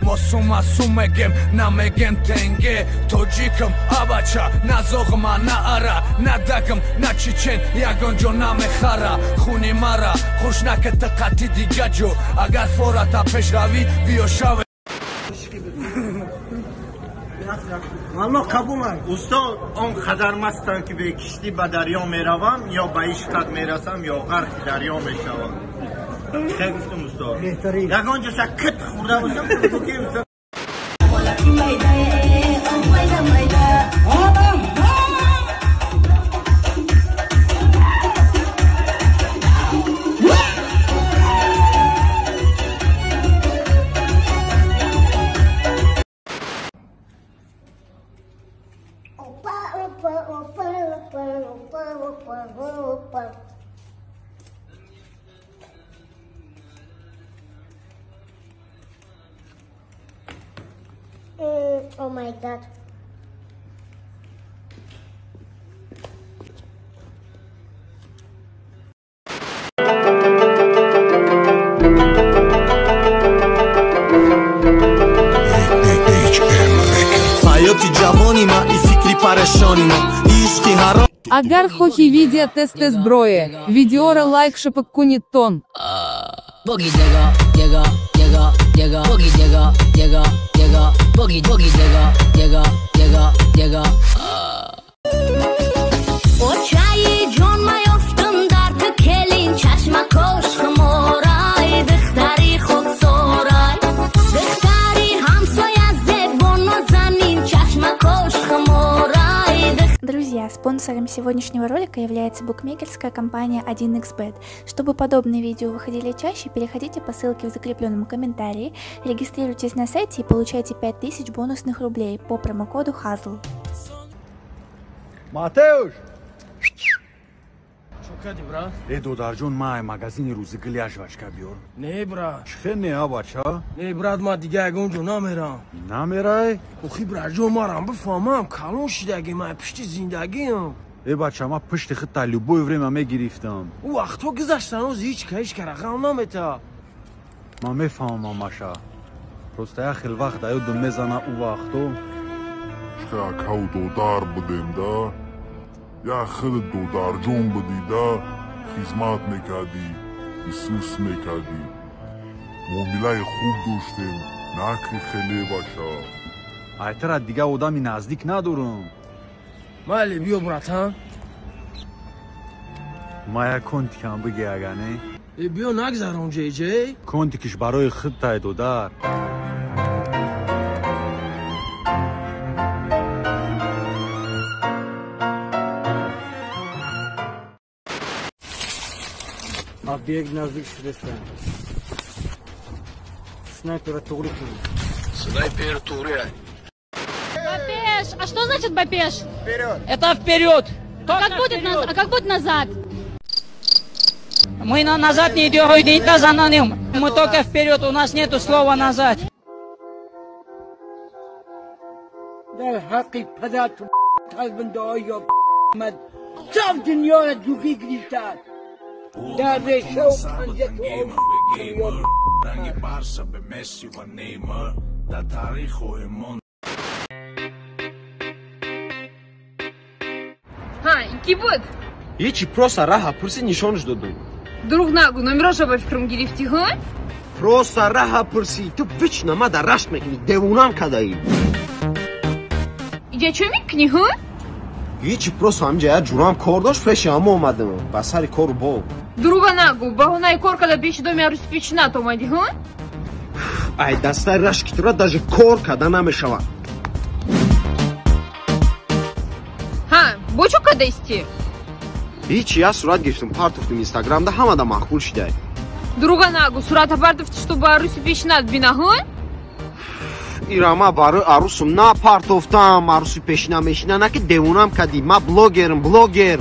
მოსუმასუმეგემ ნამეგენ თენგე თოჯიკმ აბაჩა ნაზოღმა ნაარა ნადაგმ ნაჩიჩენ იაგონჯო ნამეხარა ხუნი მარა ხუშნაკეთ ხათი დიჯაჯო აგარ ფორათა ფეშრავი ვიოშავე والله قبول استاد اون خطر مستن که به کشتی به دریا میروم یا به ایش قد میرسم یا غرق دریا میشوم خیلی گفتم استاد یکان جا شکت خورده باشم که Oh my god. حیاتی جوانی ما ای فکری پریشانی ما عشقی حرام Агар хохи видео тесте зброе. Видеора лайк шепок кунитон. Boogie llega, llega, llega, llega. Boogie llega, llega, llega. Boogie, boogie llega, llega, llega, llega. O çayı John Mayoftun dartı kelin çeşme koşmoray dıhtari khod soray dıhtari hamsoya zebon zanin çeşme koşmoray. Друзья, спонсором сегодняшнего ролика является букмекерская компания 1xbet. Чтобы подобные видео выходили чаще, переходите по ссылке в закрепленном комментарии, регистрируйтесь на сайте и получайте 5000 бонусных рублей по промокоду HAZL. Матеуш! Шукади, брат? Додar ҷон май магазини рӯзигили ажвашка биёр. Не, брат. Чӣ не абача? Не, брат, ма дига ягон ҷо намерам. Намерай? Охи, брат, ҷо марам бифаҳмам, калон шидаги май пишти зиндагиам. бача ма пишти хитта любое время мегирифтам. У вақтҳо гузаштан оз ҳеч рақам намета. Ма мефаҳмам маша. Просто я хел вақт аёдам мезана у вақтҳо. Шкакав додар будем да. Я хел додар ҷон будӣ да. Хизмат мекардӣ, исус мекардӣ. муомилаи хуб доштем, на ки хеле баша. Айтара дига одами наздик надорам. Майли, биё, братан. ма як контикам биги ага не? Биё нагзарон ҷеҷей. Контикиш барои хиттай додар. Объект наздик шудастан. Снайпера тугри кунӣ. Снайпер тугри. Бапеш! А что значит бапеш? Вперед! Это вперед. А как будет назад? Мы назад не идем, мы только вперед, у нас нету слова назад. در حقی پدر تو قلب دعای آمد صاف دنیا را دوگی گرفتن در ریشه و پنجه تو رنگ برسه به مسی و نیمار در تاریخ و ایمان. Ki بود? هیچی پروسا راه پرسی نشانش دادم. Друг нагу, номераша ба фикрам гирифти, ҳа? پروسا راه پرسی تو вич нама дар рашт мекунӣ девонам кадаи. Иҷа чӣ мекунӣ, ҳа? هیچی پروسا ҳамҷа як ҷурам кор дошт пеши ҳама омадам ба сари кору бо. Друга нагу, баҳонаи кор када пеши доми арӯси пешинат омадӣ, ҳа? ай дастаи рашки тура даже кор када намешавад. Ҳа, бо чӯ када истӣ? هیچی я сурат гирифтам партофтам инстаграмда ҳамада махбул шидай. Друга нагу, сурата партофти, чтобы арӯси пешинат бина, ҳа? ирама барои арӯсум на партофтам арӯси пешина мешина на ки девонам кади ма блогер.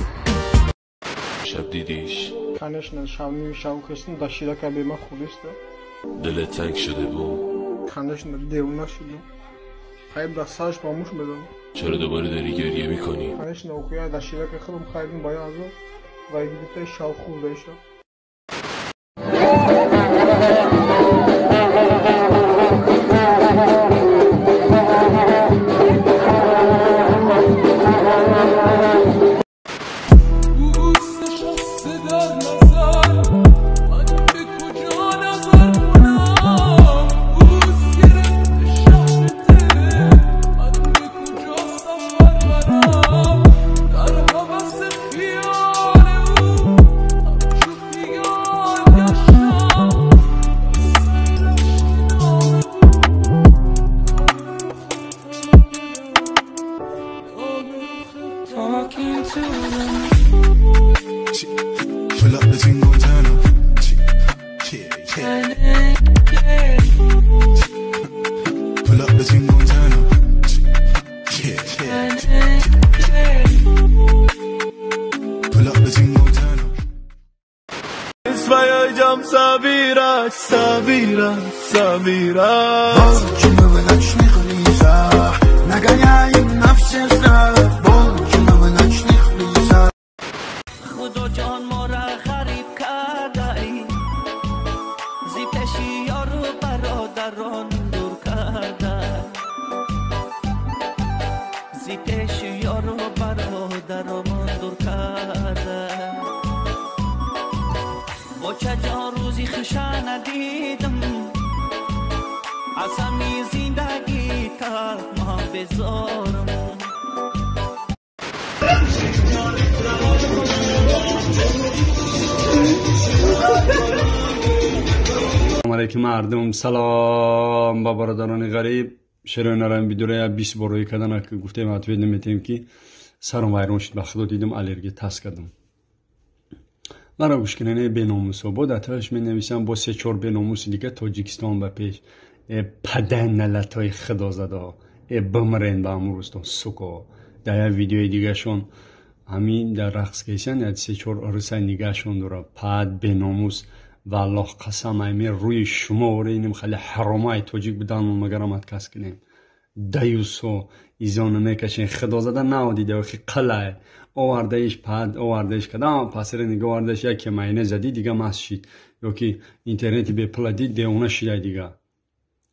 شب دیدیش Конечно, шав креслом до широка бема худиста. دلت تنگ شده بود. Конечно, девона шидам. خیلی در سرش پاموش بدم. چرا دوباره داری گریه میکنی؟ Конечно, اوخویا در شیرک خودم خیلی باید ازو و اگه بیته شاو خوب بشه. Савира, Савира Волки мы в ночных лесах нагоняем на все страх Волки мы в ночных лесах خدا جان ما را غریب کرده ای زی پیشی یارو برادران دور کرده زی پیشی یارو برادران دور کرده با چه جان روزی خوشا ندیدم از همی زندگی تا ما بذارم علیکم مردم سلام با برادران غریب شروع نرم ویدیو 20 بار کردن که گفتم اتوید نمیتیم که سرم وایرون شد بخدا دیدم الرژی تست کردم مرا گوش کننه بناموس و بود اتاش می نویسم با 3-4 بناموس دیگه تاجیکستان به پیش پدن نلتای خدا زده بمرن به امروزتون سوکو در ویدیوی دیگه شون همین در رقص کشن 3-4 ارسای نگه شون داره پد بناموس والله قسم ایمی روی شما و اینم خیلی حرامای توجیک بدن و مگرامت کس کنیم دیوسو ایزانو میکشین خدا زده نو دیده و خیلی قلعه آوردهش پد آوردهش کدام پسر نگه آوردهش یک ماینه زدی دیگه مست شید یا که اینترنتی به پلا دید دیونه شده دیگه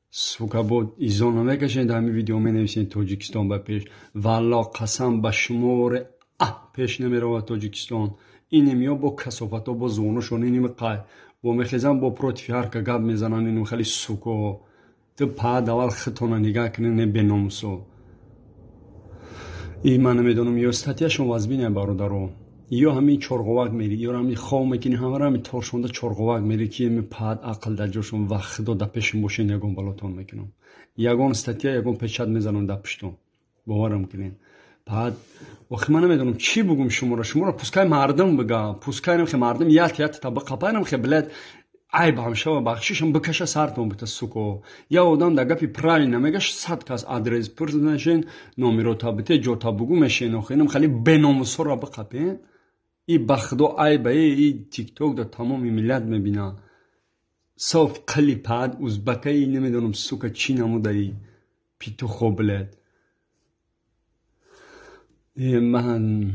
سوکا بود ایزانو میکشین در همین ویدیو می نویسین تاجیکستان به پیش والله قسم به شمار پیش نمیره و تاجیکستان اینم یا با کسافت و با زونشون اینم قای با میخیزم با پروتفیار که گب میزنن اینم خیلی سوکو تو پاد اول خطونه نگاه کنین بناموسو این من نمیدونم یا استاتیاشون وزبینه برادرو یا همین چرغوک میری یا همین خواه میکنی همه همین ترشونده چرغوک میری که می پاد عقل در جوشون و خدا در پیشم باشین یکون بالاتون میکنم یکون استاتیا یکون پیشت میزنن در پشتون باورم کنین بعد وقتی من نمیدونم چی بگم شما را پوسکای مردم بگم پوسکای نمیخوام مردم یات تا بقپای نمیخوام بلد عیب هم شو بخشیشم بکشه سرتون بته سوکو یا آدم در گپی پرای نمیگش 100 کس آدرس پرسنشین نمیرو تا بته جو تا بگو مشین خینم خیلی بناموس را بقپین این بخدو عیب ای تیک توک در تمام ملت میبینه صاف قلی پد ازبکی نمیدونم سوکا چی نموده ای پیتو خوب بلد من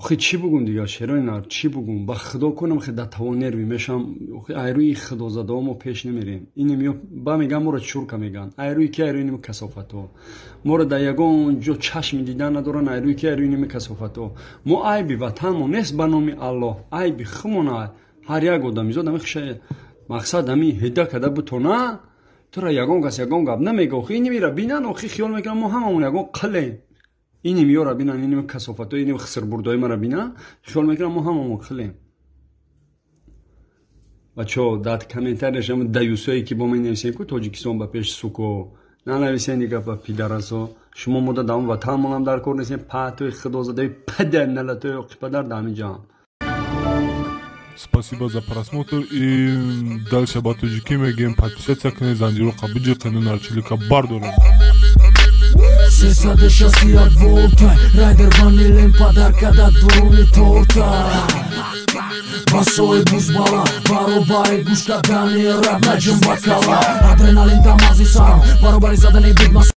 خیلی چی بگم دیگه شیرینار چی بگم با خدا کنم خیلی در توانیر میشم ایروی خدا زده ما پیش نمیریم اینم یا با میگم ما رو چورکا میگن ایروی که ایروی نمی کسافتو ما رو در یگان جو چشم دیدن ندارن ایروی که ایروی نمی کسافتو ما عیبی وطن ما نیست به نام الله عیبی خمونه هر یک آدمی زاد همی خشه مقصد همی هده کده بتونه تو را یگان کس یگان گب نمیگه خیلی نمیره بینن و خیلی خیال میکنم ما هممون یگان قله اینم یورا بینن اینم کسافتو اینم خسر بردای مرا بینن خیال میکنم ما هممون خلیم بچو داد کامنتارش هم دیوسایی که با من نویسین که تاجیکستان به پیش سوکو نه نویسین دیگه با پیدرسو شما مدت دام وطن منم در کار نیستین پاتوی خدا زده پدر نلتوی قپدر دامی جان Спасибо за просмотр и дальше об Таджике мегем подписаться к ней Занжиру Кабыджи канал Чилика Бардора. Сесаде шасти от волта Райдер ванилен подарка да дуруни торта Басой бузбала Баробари гушта дани раб наджим бакала Адреналин дамази сам Баробари задане бигмас